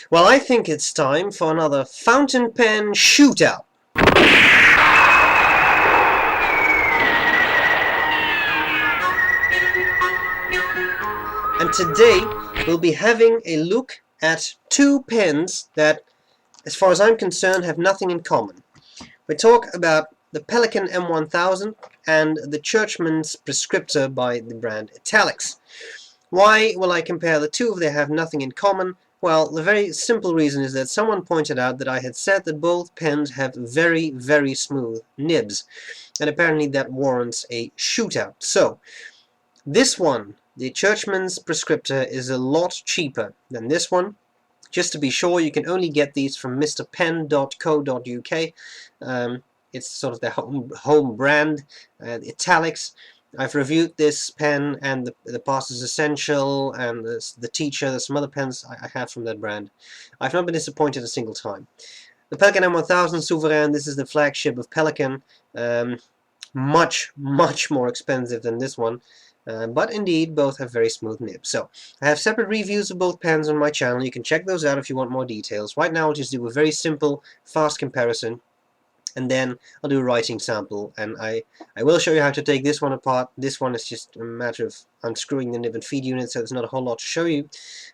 Well, I think it's time for another Fountain Pen Shootout. And today we'll be having a look at two pens that, as far as I'm concerned, have nothing in common. We talk about the Pelikan M1000 and the Churchman's Prescriptor by the brand Italix. Why will I compare the two if they have nothing in common? Well, the very simple reason is that someone pointed out that I had said that both pens have very, very smooth nibs, and apparently that warrants a shootout. So, this one, the Churchman's Prescriptor, is a lot cheaper than this one. Just to be sure, you can only get these from mrpen.co.uk. It's sort of their home brand, Italix. I've reviewed this pen and the Pastor's Essential and the Teacher. There's some other pens I have from that brand. I've not been disappointed a single time. The Pelikan M1000 Souverain, this is the flagship of Pelikan. Much more expensive than this one. But indeed, both have very smooth nibs. So, I have separate reviews of both pens on my channel. You can check those out if you want more details. Right now, I'll just do a very simple, fast comparison. And then I'll do a writing sample, and I will show you how to take this one apart. This one is just a matter of unscrewing the nib and feed unit, so there's not a whole lot to show you,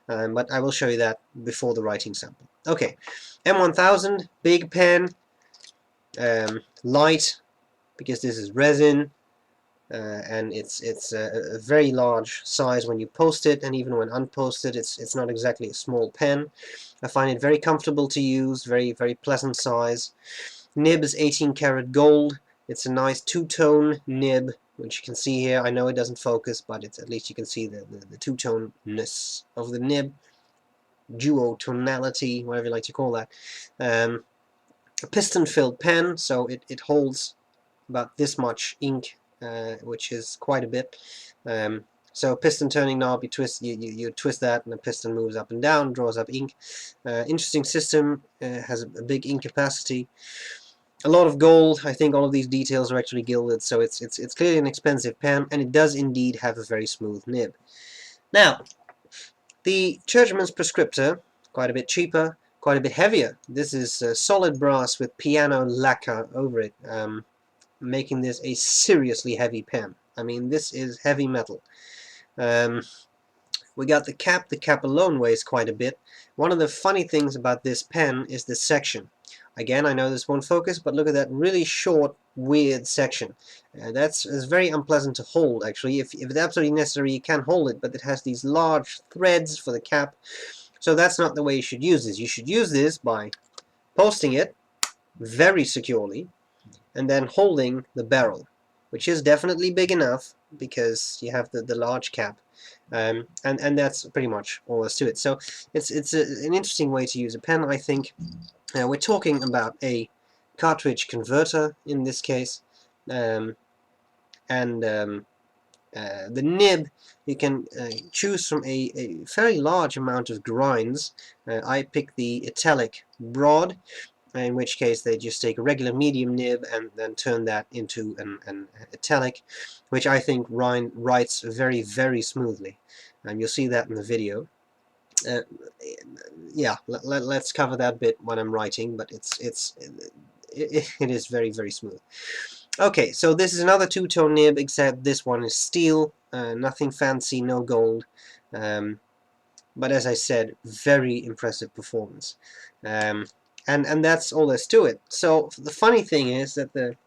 but I will show you that before the writing sample. Okay, M1000, big pen, light, because this is resin, and it's a very large size when you post it, and even when unposted, it's not exactly a small pen. I find it very comfortable to use, very pleasant size. Nib is 18 karat gold. It's a nice two-tone nib, which you can see here. I know it doesn't focus, but at least you can see the two-tone-ness of the nib. Duo tonality, whatever you like to call that. A piston-filled pen, so it holds about this much ink, which is quite a bit. So piston turning knob, you twist that, and the piston moves up and down, draws up ink. Interesting system, has a big ink capacity. A lot of gold. I think all of these details are actually gilded, so it's clearly an expensive pen, and it does indeed have a very smooth nib. Now, the Churchman's Prescriptor, quite a bit cheaper, quite a bit heavier. This is solid brass with piano lacquer over it, making this a seriously heavy pen. I mean, this is heavy metal. We got the cap. The cap alone weighs quite a bit. One of the funny things about this pen is this section. Again, I know this won't focus, but look at that really short, weird section. That's very unpleasant to hold, actually. If it's absolutely necessary, you can hold it, but it has these large threads for the cap. So that's not the way you should use this. You should use this by posting it very securely and then holding the barrel, which is definitely big enough because you have the large cap. And that's pretty much all there is to it. So it's an interesting way to use a pen, I think. We're talking about a cartridge converter in this case, the nib, you can choose from a fairly large amount of grinds. I picked the Italix broad, in which case they just take a regular medium nib and then turn that into an Italix, which I think writes very smoothly. You'll see that in the video. Yeah, let's cover that bit when I'm writing, but it is very smooth. Okay, so this is another two-tone nib, except this one is steel, nothing fancy, no gold, but as I said, very impressive performance. And that's all there's to it. So the funny thing is that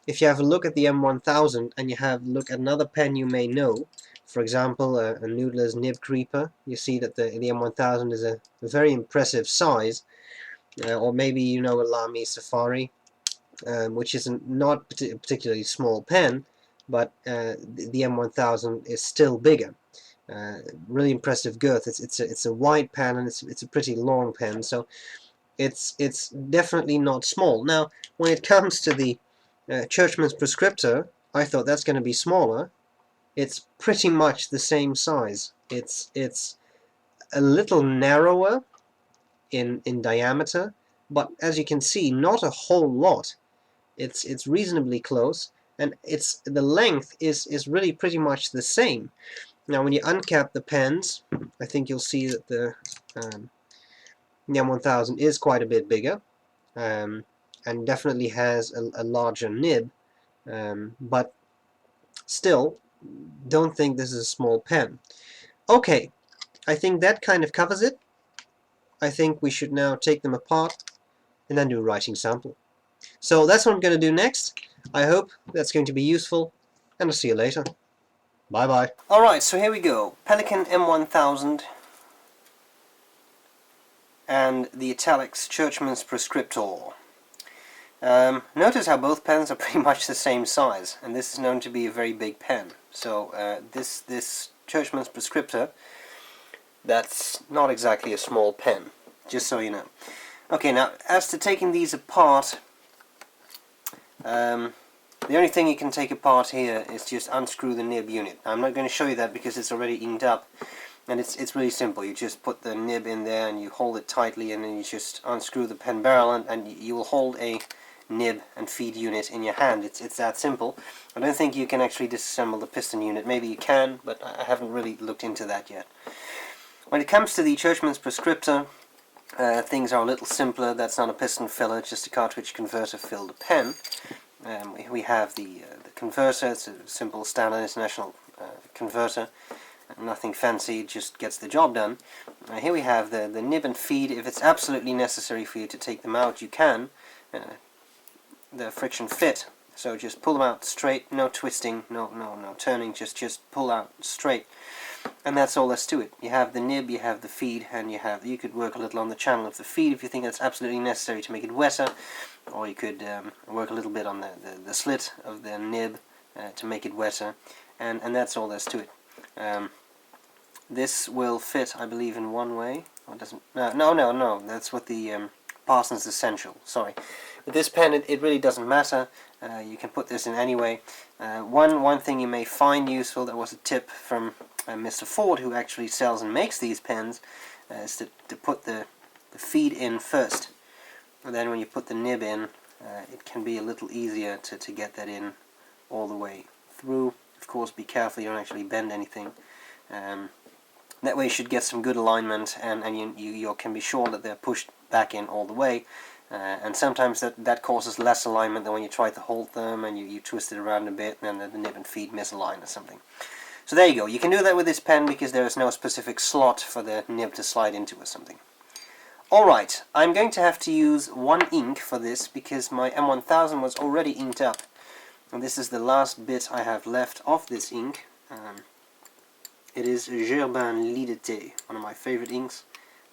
if you have a look at the M1000 and you have a look at another pen you may know, for example, a Noodler's Nib Creeper, you see that the M1000 is a very impressive size. Or maybe you know a Lamy Safari, which is not a particularly small pen, but the M1000 is still bigger. Really impressive girth. It's a wide pen, and it's a pretty long pen, so it's definitely not small. Now, when it comes to the Churchman's Prescriptor, I thought that's going to be smaller. It's pretty much the same size. It's a little narrower in diameter, but as you can see, not a whole lot. It's reasonably close, and the length is really pretty much the same. Now, when you uncap the pens, I think you'll see that the The M1000 is quite a bit bigger, and definitely has a larger nib, but still, don't think this is a small pen. Okay, I think that kind of covers it. I think we should now take them apart and then do a writing sample. So that's what I'm going to do next. I hope that's going to be useful, and I'll see you later. Bye bye. Alright, so here we go. Pelikan M1000 and the Italix Churchman's Prescriptor. Notice how both pens are pretty much the same size, and this is known to be a very big pen. So this Churchman's Prescriptor, that's not exactly a small pen, just so you know. Okay, now as to taking these apart, the only thing you can take apart here is just unscrew the nib unit. I'm not going to show you that because it's already inked up, and it's really simple. You just put the nib in there and you hold it tightly, and then you just unscrew the pen barrel, and you will hold a nib and feed unit in your hand. It's that simple. I don't think you can actually disassemble the piston unit. Maybe you can, but I haven't really looked into that yet. When it comes to the Churchman's Prescriptor, things are a little simpler. That's not a piston filler, just a cartridge converter filled pen. We have the converter. It's a simple standard international converter. Nothing fancy, it just gets the job done. Here we have the nib and feed. If it's absolutely necessary for you to take them out, you can. The friction fit, so just pull them out straight, no twisting, no turning, just pull out straight. And that's all there's to it. You have the nib, you have the feed, and you could work a little on the channel of the feed if you think that's absolutely necessary to make it wetter, or you could work a little bit on the slit of the nib to make it wetter, and that's all there's to it. This will fit, I believe, in one way. Or doesn't? No. That's what the Parsons Essential. Sorry. With this pen, it really doesn't matter. You can put this in any way. One thing you may find useful, that was a tip from Mr. Ford, who actually sells and makes these pens, is to put the feed in first. And then when you put the nib in, it can be a little easier to get that in all the way through. Of course, be careful you don't actually bend anything. That way you should get some good alignment, and you can be sure that they're pushed back in all the way. And sometimes that causes less alignment than when you try to hold them and you twist it around a bit, and then the nib and feed misalign or something. So there you go. You can do that with this pen because there is no specific slot for the nib to slide into or something. Alright, I'm going to have to use one ink for this because my M1000 was already inked up. And this is the last bit I have left of this ink. It is Gerbin Lidete, one of my favorite inks,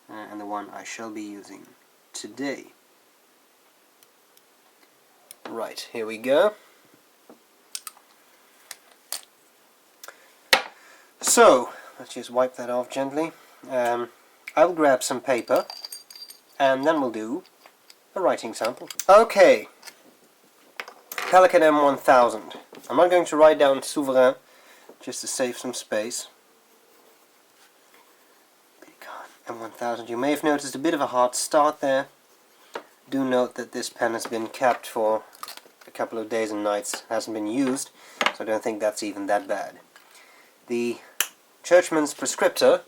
and the one I shall be using today. Right, here we go. So, let's just wipe that off gently. I'll grab some paper, and then we'll do a writing sample. Okay, Pelikan M1000. I'm not going to write down Souverain, just to save some space. M1000. You may have noticed a bit of a hard start there. Do note that this pen has been kept for a couple of days and nights, hasn't been used, so I don't think that's even that bad. The Churchman's Prescriptor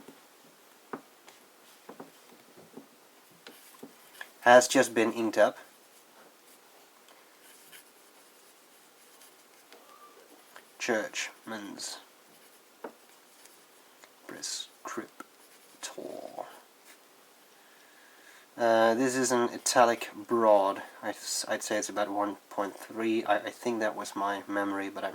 has just been inked up. Churchman's Prescriptor. This is an italic broad. I'd say it's about 1.3. I think that was my memory, but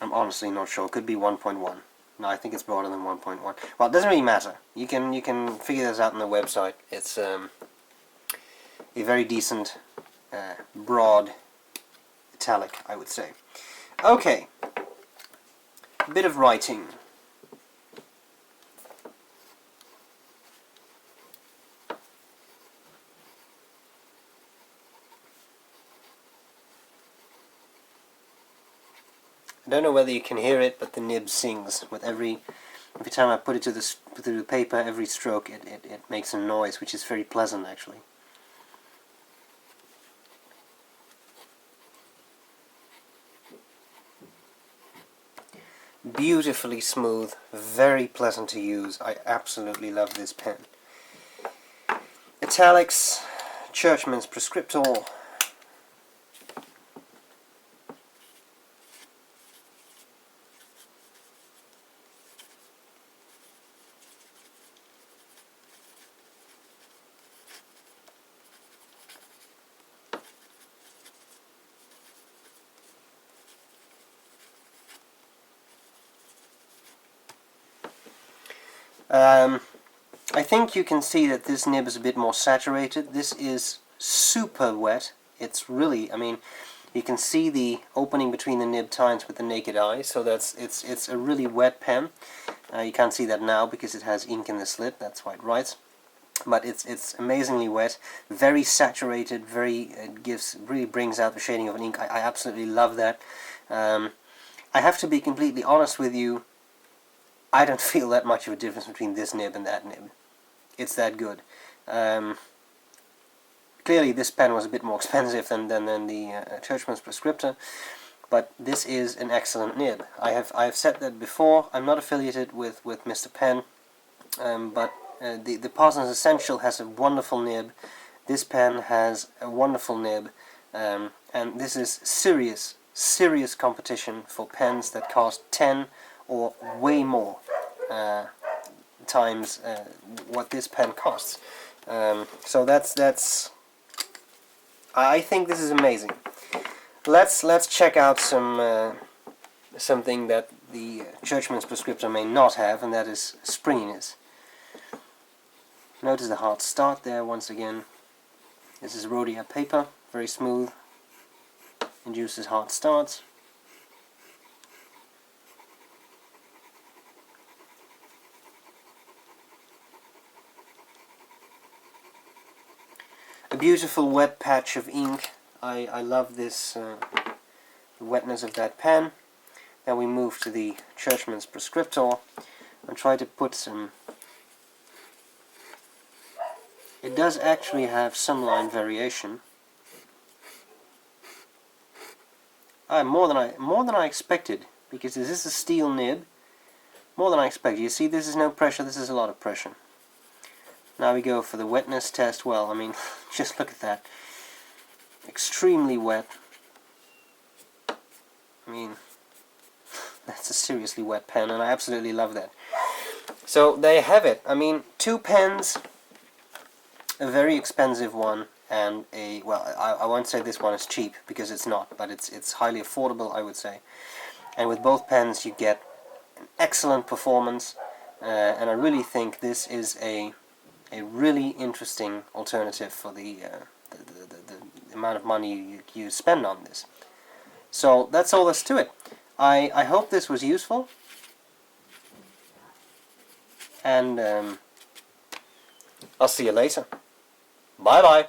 I'm honestly not sure. Could be 1.1. No, I think it's broader than 1.1. Well, it doesn't really matter. You can figure this out on the website. It's a very decent broad italic, I would say. Okay, a bit of writing. I don't know whether you can hear it, but the nib sings with every time I put it through the paper. Every stroke, it makes a noise, which is very pleasant, actually. Beautifully smooth, very pleasant to use. I absolutely love this pen. Italix Churchman's Prescriptor. I think you can see that this nib is a bit more saturated. This is super wet. It's really, I mean, you can see the opening between the nib tines with the naked eye, so it's a really wet pen. You can't see that now because it has ink in the slit, that's why it writes. But it's amazingly wet, very saturated, really brings out the shading of an ink. I absolutely love that. I have to be completely honest with you, I don't feel that much of a difference between this nib and that nib. It's that good. Clearly this pen was a bit more expensive than the Churchman's Prescriptor, but this is an excellent nib. I have said that before. I'm not affiliated with Mr. Pen, but the Parsons Essential has a wonderful nib. This pen has a wonderful nib, and this is serious competition for pens that cost 10 or way more times what this pen costs. So that's. I think this is amazing. Let's check out something that the Churchman's Prescriptor may not have, and that is springiness. Notice the hard start there once again. This is Rhodia paper, very smooth, induces hard starts. A beautiful wet patch of ink. I love this, the wetness of that pen. Then we move to the Churchman's Prescriptor and try to put some. It does actually have some line variation. More than I expected, because this is a steel nib. More than I expected. You see, this is no pressure. This is a lot of pressure. Now we go for the wetness test. Well, I mean, just look at that. Extremely wet. I mean, that's a seriously wet pen, and I absolutely love that. So there you have it. I mean, two pens, a very expensive one, and a, well, I won't say this one is cheap, because it's not, but it's highly affordable, I would say. And with both pens you get an excellent performance, and I really think this is a really interesting alternative for the amount of money you spend on this. So that's all there's to it. I hope this was useful, and I'll see you later. Bye bye.